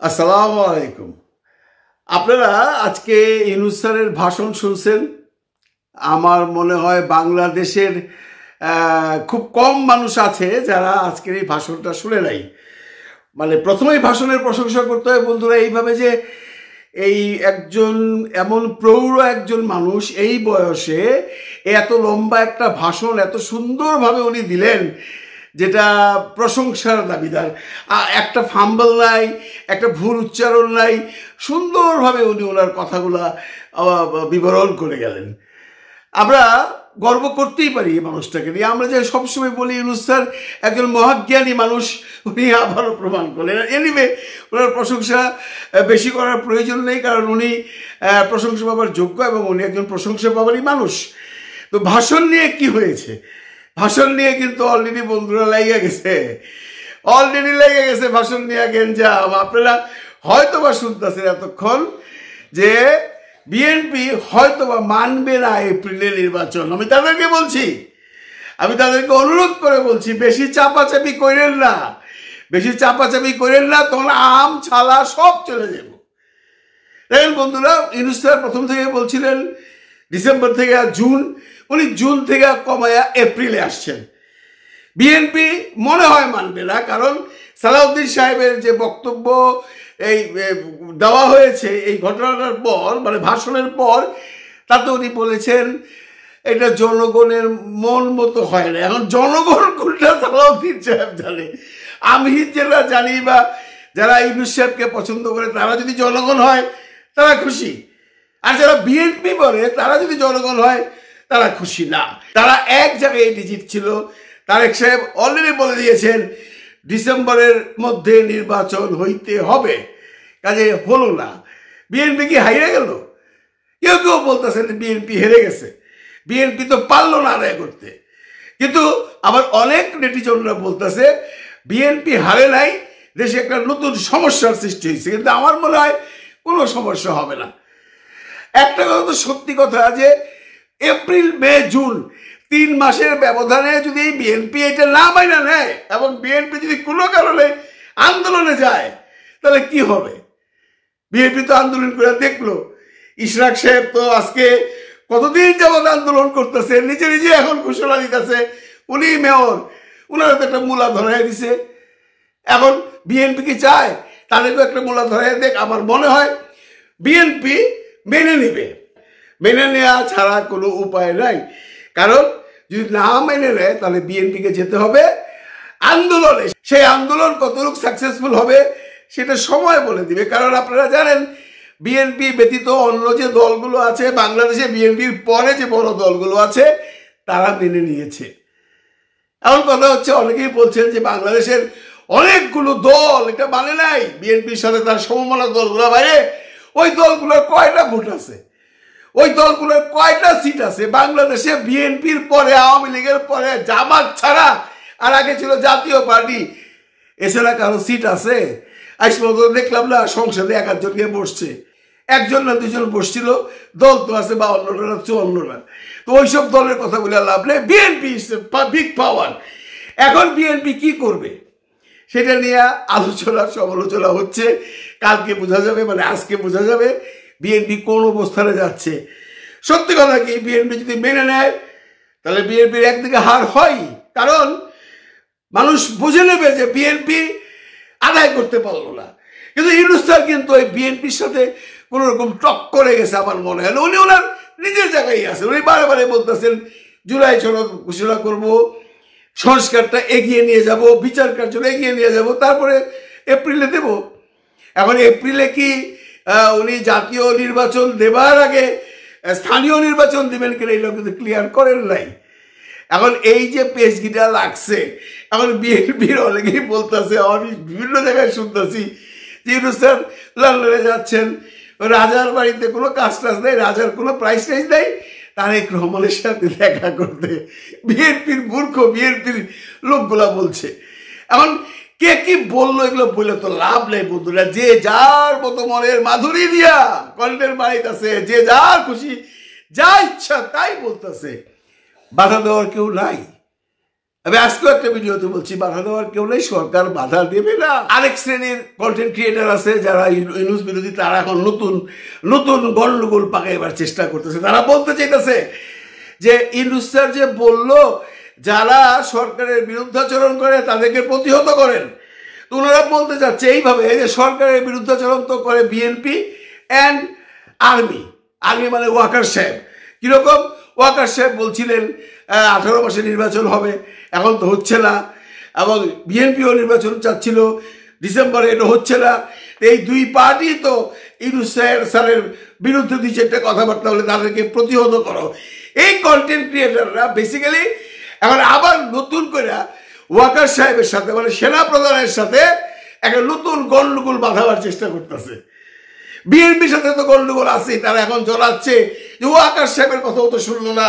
আসসালামু আলাইকুম। আপনারা আজকে ইউনূস স্যারের ভাষণ শুনছেন। আমার মনে হয় বাংলাদেশের খুব কম মানুষ আছে যারা আজকের এই ভাষণটা শুনে নাই। মানে প্রথমেই ভাষণের প্রশংসা করতে হয় বন্ধুরা এইভাবে যে এই একজন এমন প্রৌঢ় একজন মানুষ এই বয়সে এত লম্বা একটা ভাষণ এত সুন্দরভাবে উনি দিলেন, যেটা প্রশংসার দাবিদার। একটা ফাম্বল নাই, একটা ভুল উচ্চারণ নাই, সুন্দরভাবে উনি ওনার কথাগুলা বিবরণ করে গেলেন। আমরা গর্ব করতেই পারি এই মানুষটাকে নিয়ে। আমরা যে সবসময় বলি ইউনূস স্যার একজন মহাজ্ঞানী মানুষ, উনি আবারও প্রমাণ করলেন। এনিওয়ে, ওনার প্রশংসা বেশি করার প্রয়োজন নেই, কারণ উনি প্রশংসা পাবার যোগ্য এবং উনি একজন প্রশংসা পাবারই মানুষ। তো ভাষণ নিয়ে কি হয়েছে? ভাষণ নিয়ে কিন্তু অলরেডি বন্ধুরা লেগে গেছে, ভাষণ নিয়ে গেঞ্জাম। আপনারা হয়তো বা শুনতেছেন এতক্ষণ যে বিএনপি হয়তো বা মানবে না এপ্রিলে নির্বাচন। আমি তাদেরকে অনুরোধ করে বলছি, বেশি চাপাচাপি করেন না, তখন আম ছালা সব চলে যাব। দেখেন বন্ধুরা, ইউনূস স্যার প্রথম থেকে বলছিলেন ডিসেম্বর থেকে জুন, উনি জুন থেকে কমায়া এপ্রিলে আসছেন। বিএনপি মনে হয় মানবে না, কারণ সালাউদ্দিন সাহেবের যে বক্তব্য এই দেওয়া হয়েছে এই ঘটনাটার পর, মানে ভাষণের পর, তাতে উনি বলেছেন এটা জনগণের মন মতো হয় না। এখন জনগণ কোনটা সালাউদ্দিন সাহেব জানে, আমি যেটা জানি, বা যারা ইউনূস সাহেবকে পছন্দ করে তারা যদি জনগণ হয় তারা খুশি, আর যারা বিএনপি বলে তারা যদি জনগণ হয় তারা খুশি না। তারা এক জায়গায় ডিজিট ছিল। তারেক সাহেব অলরেডি বলে দিয়েছেন ডিসেম্বরের মধ্যে নির্বাচন হইতে হবে, কাজে হলো না। বিএনপি কি হারিয়ে গেল? কেউ বলতেছেন বিএনপি হেরে গেছে, বিএনপি তো পারলো না আদায় করতে। কিন্তু আবার অনেক নেটিজনরা বলতেছে বিএনপি হারে নাই, দেশে একটা নতুন সমস্যার সৃষ্টি হয়েছে। কিন্তু আমার মনে হয় কোনো সমস্যা হবে না। একটা কথা তো সত্যি কথা যে এপ্রিল মে জুন 3 মাসের ব্যবধানে যদি বিএনপি এটা না মাইনা নেয় এবং বিএনপি যদি কোনো কারণে আন্দোলনে যায়, তাহলে কি হবে? বিএনপি তো আন্দোলন করে দেখলো। ইশরাক সাহেব তো আজকে কতদিন যাবত আন্দোলন করতেছে, নিজে এখন ঘোষণা দিতেছে উনি মেয়র, উনারা তো একটা মূলা ধরাই দিছে। এখন বিএনপি কি চায় তাদেরকে একটা মূলা ধরাই দেখ? আমার মনে হয় বিএনপি মেনে নেবে। মেনে নেওয়া ছাড়া কোনো উপায় নাই, কারণ যদি না মেনে নেয় তাহলে বিএনপিকে যেতে হবে আন্দোলনে। সেই আন্দোলন কতটুকু সাকসেসফুল হবে সেটা সময় বলে দিবে। কারণ আপনারা জানেন বিএনপি ব্যতীত অন্য যে দলগুলো আছে বাংলাদেশে, বিএনপির পরে যে বড় দলগুলো আছে তারা মেনে নিয়েছে। এমন কথা হচ্ছে, অনেকেই বলছেন যে বাংলাদেশের অনেকগুলো দল এটা মানে নাই, বিএনপির সাথে তার সমমনা দলগুলো বাইরে ওই দলগুলোর কয়টা ভোট আছে, ওই দলগুলোর কয়টা সিট আছে বাংলাদেশে? বিএনপির পরে, আওয়ামী লীগের পরে জামাত ছাড়া, আর আগে ছিল জাতীয় পার্টি, এছাড়া কারো সিট আছে? আজ পর্যন্ত দেখলাম না সংসদে 1-1 জন বসছে, 1 না 2 জন বসছিল। দল তো আছে 52টা না 54টা। তো ওইসব দলের কথা বলে লাভ নেই। বিএনপি ইজ বিগ পাওয়ার। এখন বিএনপি কি করবে সেটা নিয়ে আলোচনা সমালোচনা হচ্ছে। কালকে বোঝা যাবে, মানে আজকে বোঝা যাবে বিএনপি কোন অবস্থানে যাচ্ছে। সত্যি কথা কি, বিএনপি যদি মেনে নেয় তাহলে বিএনপির একদিকে হার হয়, কারণ মানুষ বুঝে নেবে যে বিএনপি আদায় করতে পারলো না। কিন্তু ইউনূস স্যার কিন্তু ওই বিএনপির সাথে কোন রকম টক্করে গেছে আমার মনে হয়। উনি ওনার নিজের জায়গায় আছেন। উনি বারে বলতেছেন জুলাই সনদ ঘোষণা করব, সংস্কারটা এগিয়ে নিয়ে যাব, বিচার কার্য এগিয়ে নিয়ে যাব, তারপরে এপ্রিলে দেব। এখন এপ্রিলে কি উনি জাতীয় নির্বাচন দেবার আগে স্থানীয় নির্বাচন দিবেন কিনা এই লোক কিন্তু ক্লিয়ার করেন নাই। এখন এই যে পেশগিটা লাগছে, এখন বিএনপির অনেকেই বলতেছে, আমি বিভিন্ন জায়গায় শুনতেছি যে ইউনূস স্যার লন্ডনে যাচ্ছেন, রাজার বাড়িতে কোনো কাজ টাজ নেই, রাজার কোনো প্রাইস টাইজ নেই, তারেক রহমানের সাথে দেখা করতে। বিএনপির মূর্খ বিএনপির লোকগুলা বলছে। এখন কে কি বললো এগুলো বললে তো লাভ নেই বন্ধুরা। যে যার মতো মনের মাধুরী দিয়া কণ্ঠের বাড়িতেছে, যে যার খুশি যা ইচ্ছা তাই বলতেছে, বাধা দেওয়ার কেউ নাই। আমি আজকেও একটা ভিডিওতে বলছি, বাধা দেওয়ার কেউ নেই, সরকার বাধা দেবে না। আরেক শ্রেণীর কন্টেন্ট ক্রিয়েটার আছে যারা ইউনূস বিরোধী, তারা এখন নতুন নতুন গন্ডগোল পাকাইবার চেষ্টা করতেছে। তারা বলতে চাইতেছে যে ইউনূস স্যার যে বলল যারা সরকারের বিরুদ্ধাচরণ করে তাদেরকে প্রতিহত করেন, তো ওনারা বলতে চাচ্ছে এইভাবে যে সরকারের বিরুদ্ধাচরণ তো করে বিএনপি অ্যান্ড আর্মি। আর্মি মানে ওয়াকার সাহেব। কীরকম? ওয়াকার সাহেব বলছিলেন 18 মাসে নির্বাচন হবে, এখন তো হচ্ছে না, এবং বিএনপিও নির্বাচন চাচ্ছিল ডিসেম্বরে, এটা হচ্ছে না। এই দুই পার্টি তো ইউনূস স্যারের বিরুদ্ধে দুই চারটে কথাবার্তা হলে তাদেরকে প্রতিহত করো। এই কন্টেন্ট ক্রিয়েটাররা বেসিক্যালি এখন আবার নতুন করে ওয়াকার সাহেবের সাথে মানে সেনা প্রধানের সাথে একটা নতুন গন্ডগোল বাঁধাবার চেষ্টা করতেছে। বিএনপির সাথে তো গন্ডগোল আছে, তারা এখন জ্বলাচ্ছে যে ওয়াকার সাহেবের কথাও তো শুনলো না,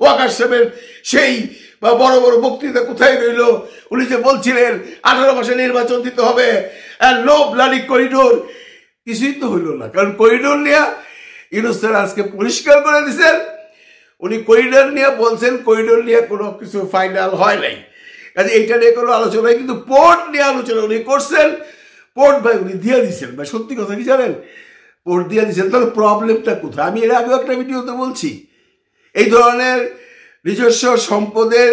ওয়াকার সাহেবের সেই বড় বড় বক্তৃতা কোথায় রইল, উনি যে বলছিলেন 18 মাসে নির্বাচন দিতে হবে, নো ব্লাডি করিডোর, কিছুই তো হইল না। কারণ করিডোর নিয়ে ইউনূস স্যার আজকে পরিষ্কার করে দিচ্ছেন, উনি করিডোর নিয়ে বলছেন, করিডোর নিয়ে কোনো কিছু ফাইনাল হয় নাই, কাজে এইটা নিয়ে কোনো আলোচনা নাই। কিন্তু পোর্ট নিয়ে আলোচনা উনি করছেন, পোর্ট ভাই উনি দিয়ে দিচ্ছেন। ভাই সত্যি কথা কি জানেন, পোর্ট দিয়ে দিচ্ছেন। তাহলে প্রবলেমটা কোথায়? আমি এর আগেও একটা ভিডিওতে বলছি, এই ধরনের নিজস্ব সম্পদের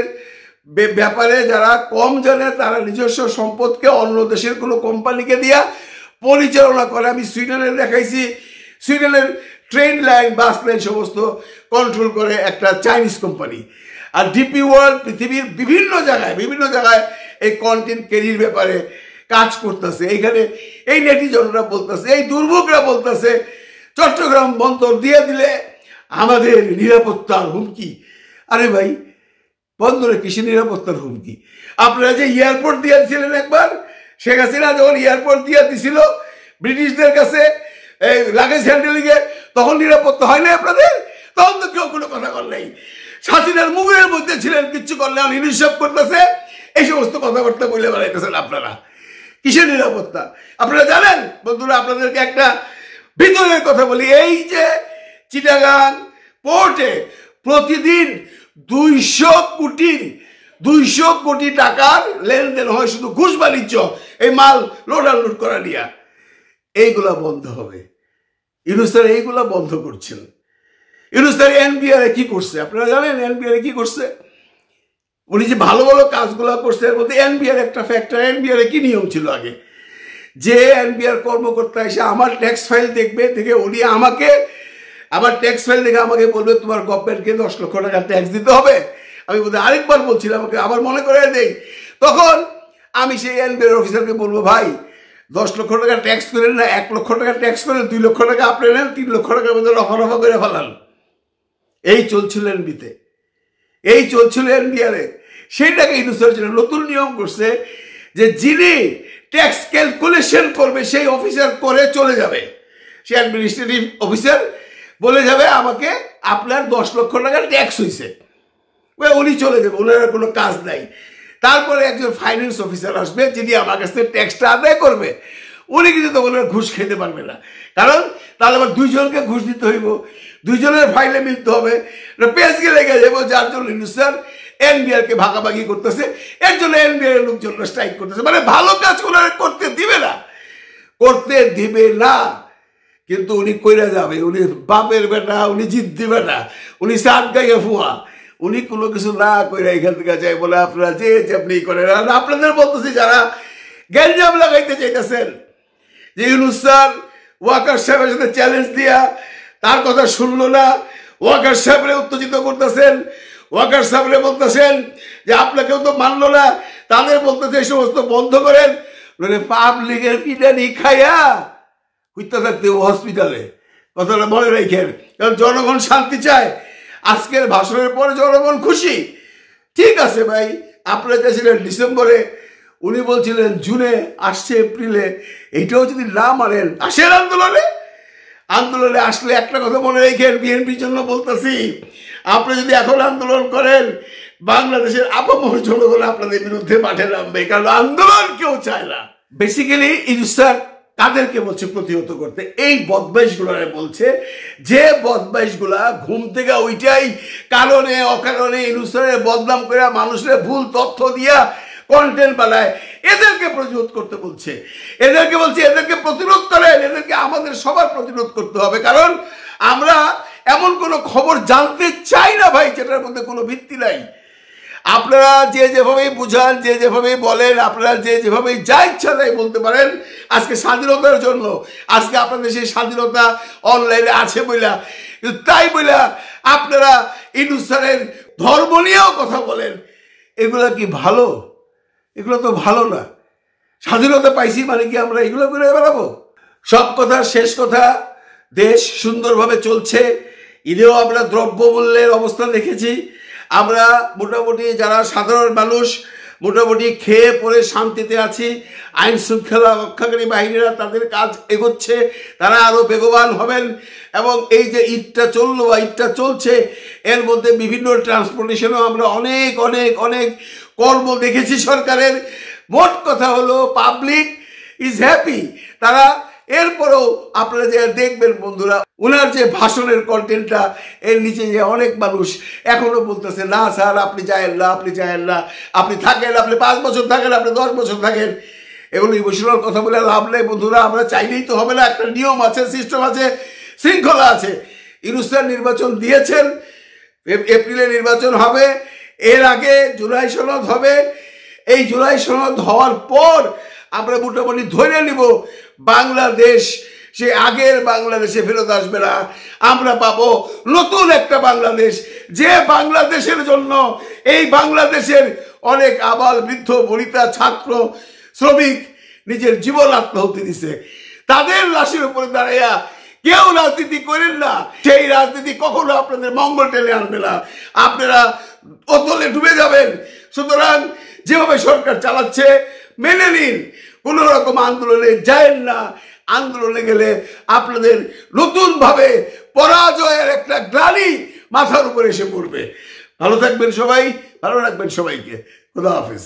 ব্যাপারে যারা কম জানে তারা নিজস্ব সম্পদকে অন্য দেশের কোনো কোম্পানিকে দিয়া পরিচালনা করে। আমি সুইডেনের দেখাইছি, সুইডেনের ট্রেন লাইন, বাস লাইন সমস্ত কন্ট্রোল করে একটা চাইনিজ কোম্পানি। আর ডিপি ওয়ার্ল্ড পৃথিবীর বিভিন্ন জায়গায় এই কন্টেন্ট ক্যারির ব্যাপারে কাজ করতেছে। এইখানে এই নেটিজনরা বলতেছে, এই দুর্ভোগরা বলতেছে চট্টগ্রাম বন্দর দিয়ে দিলে আমাদের নিরাপত্তার হুমকি। আরে ভাই, বন্দরে কিসের নিরাপত্তার হুমকি? আপনারা যে এয়ারপোর্ট দিয়ে দিয়েছিলেন একবার, শেখ হাসিনা যখন এয়ারপোর্ট দিয়ে দিছিল ব্রিটিশদের কাছে এই লাগেজ হ্যান্ডেলিংয়ে, তখন নিরাপত্তা হয় না আপনাদের? তখন তো কেউ কোনো কথা বল নাই। হাসিনার মুখের মধ্যে ছিলেন, কিচ্ছু করলে হিসাব করতেছে, এই সমস্ত কথাবার্তা বলে বেড়াইতেছেন আপনারা। কিসের নিরাপত্তা? আপনারা জানেন বন্ধুরা, আপনাদেরকে একটা ভিতরের কথা বলি, এই যে চিটাগাং পোর্টে প্রতিদিন 200 কোটি টাকার লেনদেন হয় শুধু ঘুষ বাণিজ্য, এই মাল লোড আনলোড করা নিয়ে। এইগুলা বন্ধ হবে। ইউনূস স্যার এইগুলা বন্ধ করছেন। ইউনূস স্যার এনবিআর কি করছে আপনারা জানেন? এনবিআর কি করছে? উনি যে ভালো ভালো কাজগুলো করছে এর মধ্যে এনবিআর একটা ফ্যাক্টর। এনবিআর কি নিয়ম ছিল আগে, যে এনবিআর কর্মকর্তা এসে আমার ট্যাক্স ফাইল দেখবে, দেখে উনি আমাকে, আমার ট্যাক্স ফাইল দেখে আমাকে বলবে তোমার গভর্নমেন্টকে 10 লক্ষ টাকা ট্যাক্স দিতে হবে। আমি বোধহয় আরেকবার বলছিলাম, আমাকে আবার মনে করে দেই। তখন আমি সেই এনবিআর অফিসারকে বলবো, ভাই 10 লক্ষ টাকা ট্যাক্স করেন না, 1 লক্ষ টাকা ট্যাক্স করেন, 2 লক্ষ টাকা আপনি নেন, 3 লক্ষ টাকার মধ্যে রফা করে ফেলান। এই চলছিল এনবিতে, এই চলছিল এনবিআরে। সেইটাকে ইউনূস স্যার নতুন নিয়ম করছে যে যিনি ট্যাক্স ক্যালকুলেশন করবে সেই অফিসার করে চলে যাবে, সে অ্যাডমিনিস্ট্রেটিভ অফিসার বলে যাবে আমাকে আপনার 10 লক্ষ টাকা ট্যাক্স হয়েছে, উনি চলে যাবে, ওনার কোনো কাজ নাই। তারপরে একজন ফাইন্যান্স অফিসার আসবে যিনি আমার কাছ থেকে ট্যাক্সটা আদায় করবে। উনি কিন্তু তখন ঘুষ খেতে পারবে না, কারণ তাহলে আবার 2 জনকে ঘুষ দিতে হইব, 2 জনের ফাইলে মিলতে হবে, পেজকে লেগে যাবো। যার জন্য ইউনূস স্যার এনবিআরকে ভাগাভাগি করতেছে, এর জন্য এনবিআর লোকজন স্ট্রাইক করতেছে। মানে ভালো কাজ করতে দিবে না, কিন্তু উনি কইরা যাবে। উনি বাপের বেটা, উনি জিত দিবে না, উনি সাত গাইয়া ফুয়া, উনি কোনো কিছু না কইরা এখান থেকে যায় বলে আপনারা যে আপনি করেন। আপনাদের বলতেছি যারা গ্যাঞ্জাম লাগাইতে চাইতেছেন যে ইউনূস স্যার ওয়াকার সাহেবের সাথে চ্যালেঞ্জ দিয়া তার কথা শুনলো না, ওয়াকার সাহেবরে উত্তেজিত করতেছেন, ওয়াকার সাহেবরে বলতেছেন যে আপনাকেও তো মানলো না, তাদের বলতেছে এই সমস্ত বন্ধ করেন। পাবলিকের পিটানি খাইয়া হইতে থাকতে হসপিটালে, কথাটা মনে রেখেন, কারণ জনগণ শান্তি চায়। আজকের ভাষণের পরে জনগণ খুশি, ঠিক আছে ভাই। আপনারা চাইছিলেন ডিসেম্বরে, উনি বলছিলেন জুনে, আসছে এপ্রিলে, এইটাও যদি না মানেন আসেন আন্দোলনে আসলে একটা কথা মনে রেখেন, বিএনপির জন্য বলতেছি, আপনি যদি এখন আন্দোলন করেন বাংলাদেশের আপামর জনগণ আপনাদের বিরুদ্ধে মাঠে নামবে, কারণ আন্দোলন কেউ চায় না। বেসিক্যালি ইউনূস স্যার তাদেরকে বলছে প্রতিহত করতে। এই বদমাইশগুলারে বলছে, যে বদমাইশগুলা ঘুম থেকে ওইটাই কারণে অকারণে ইনুসারের বদনাম করে মানুষের ভুল তথ্য দিয়া কন্টেন্ট বানায়, এদেরকে প্রতিরোধ করতে বলছে। এদেরকে বলছে এদেরকে প্রতিরোধ করেন, এদেরকে আমাদের সবার প্রতিরোধ করতে হবে। কারণ আমরা এমন কোনো খবর জানতে চাই না ভাই যেটার মধ্যে কোনো ভিত্তি নাই। আপনারা যে যেভাবেই বুঝান, যে যেভাবেই বলেন, আপনারা যে যেভাবেই যা ইচ্ছা তাই বলতে পারেন। আজকে স্বাধীনতার জন্য, আজকে আপনাদের সেই স্বাধীনতা অনলাইনে আছে বইলা, তাই বইলা আপনারা ইউনূস স্যারের ধর্ম নিয়েও কথা বলেন। এগুলা কি ভালো? এগুলো তো ভালো না। স্বাধীনতা পাইছি মানে কি আমরা এগুলো করে বেড়াবো? সব কথা শেষ কথা, দেশ সুন্দরভাবে চলছে। ঈদেও আমরা দ্রব্যমূল্যের অবস্থান দেখেছি। আমরা মোটামুটি যারা সাধারণ মানুষ মোটামুটি খেয়ে পরে শান্তিতে আছি। আইন শৃঙ্খলা রক্ষাকারী বাহিনীরা তাদের কাজ এগোচ্ছে, তারা আরও বেগবান হবেন। এবং এই যে ঈদটা চললো বা ঈদটা চলছে, এর মধ্যে বিভিন্ন ট্রান্সপোর্টেশনও আমরা অনেক অনেক অনেক কর্ম দেখেছি সরকারের। মোট কথা হলো পাবলিক ইজ হ্যাপি। তারা এরপরেও আপনারা যে দেখবেন বন্ধুরা, ওনার যে ভাষণের কন্টেন্টটা, এর নিচে যে অনেক মানুষ এখনো বলতেছে না স্যার আপনি যায়েন না, আপনি যায়েন না, আপনি থাকেন, আপনি 5 বছর থাকেন, আপনি 10 বছর থাকেন। এগুলো ইমোশনাল কথা বলে লাভ নেই বন্ধুরা। আমরা চাইলেই তো হবে না, একটা নিয়ম আছে, সিস্টেম আছে, শৃঙ্খলা আছে। ইউনূস স্যার নির্বাচন দিয়েছেন, এপ্রিলে নির্বাচন হবে, এর আগে জুলাই সনদ হবে। এই জুলাই সনদ হওয়ার পর আমরা মোটামুটি ধরে নিব বাংলাদেশ সে আগের বাংলাদেশে ফেরত আসবে না। আমরা পাবো নতুন একটা বাংলাদেশ, যে বাংলাদেশের জন্য এই বাংলাদেশের অনেক আবাল বৃদ্ধ বনিতা ছাত্র শ্রমিক নিজের জীবন আত্মাহুতি দিছে। তাদের লাশের উপরে দাঁড়াইয়া কেউ রাজনীতি করেন না। সেই রাজনীতি কখনো আপনাদের মঙ্গল টেনে আনবে না, আপনারা অতলে ডুবে যাবেন। সুতরাং যেভাবে সরকার চালাচ্ছে মেনে নিন, কোনো রকম আন্দোলনে যায়েন না। আন্দোলনে গেলে আপনাদের নতুনভাবে পরাজয়ের একটা গ্লানি মাথার উপরে এসে পড়বে। ভালো থাকবেন সবাই, ভালো রাখবেন সবাইকে। খোদা হাফেজ।